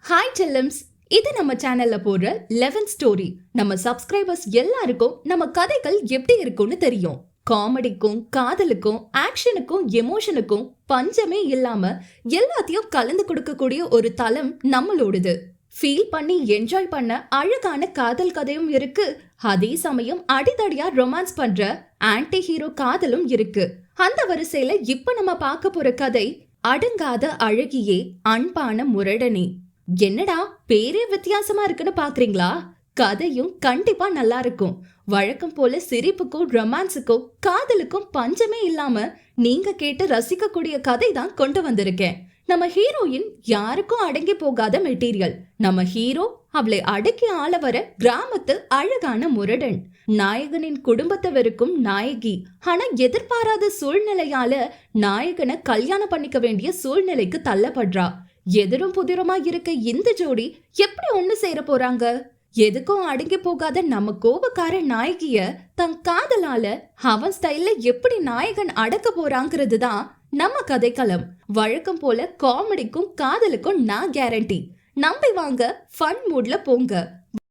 Hi செல்லம்ஸ், இது நம்ம சேனல்ல போடுற 11 ஸ்டோரி. நம்ம சப்ஸ்கிரைபர்ஸ் எல்லாருக்கும் நம்ம கதைகள் எப்படி இருக்கும்னு தெரியும். காமெடிக்கும் காதலுக்கும் ஆக்ஷனுக்கும் எமோஷனுக்கும் பஞ்சமே இல்லாம எல்லாத்தையும் கலந்து கொடுக்கக்கூடிய ஒரு தளம் நம்மளோடது. ஃபீல் பண்ணி என்ஜாய் பண்ண அழகான காதல் கதையும் இருக்கு. அதே சமயம் அடிதடியா ரொமான்ஸ் பண்ற ஆன்டி ஹீரோ காதலும் இருக்கு. அந்த வரிசையில இப்ப நம்ம பார்க்க போற கதை அடங்காத அழகியே அன்பான முரடனே. என்னடா பேரே வித்தியாசமா இருக்குன்னு பாக்குறீங்களா? கதையும் கண்டிப்பா நல்லா இருக்கும். வழக்கம் போல சிரிப்புக்கும் ரொமான்ஸுக்கும் காதலுக்கும் பஞ்சமே இல்லாம நீங்க கேட்டு ரசிக்கக்கூடிய கதை தான் கொண்டு வந்திருக்கேன். நம்ம ஹீரோயின் யாருக்கும் அடங்கி போகாத மெட்டீரியல். நம்ம ஹீரோ அவளை அடக்கி ஆள வர கிராமத்து அழகான முரடன். நாயகனின் குடும்பத்தை வெறுக்கும் நாயகி. ஆனா எதிர்பாராத சூழ்நிலையால நாயகனை கல்யாணம் பண்ணிக்க வேண்டிய சூழ்நிலைக்கு தள்ளப்படுறா. எதிரும் புதிருமா இருக்க இந்த ஜோடி எப்படி ஒண்ணு சேர போறாங்க? எதுக்கும் அடங்கி போகாத நம்ம கோபக்கார நாயகிய தன் காதலால அவன் ஸ்டைல்ல எப்படி நாயகன் அடக்க போறாங்கிறது தான் நம்ம கதைக்களம். வழக்கம் போல காமெடிக்கும் காதலுக்கும் நான் கேரண்டி. நம்பி வாங்க, ஃபன் மூட்ல போங்க.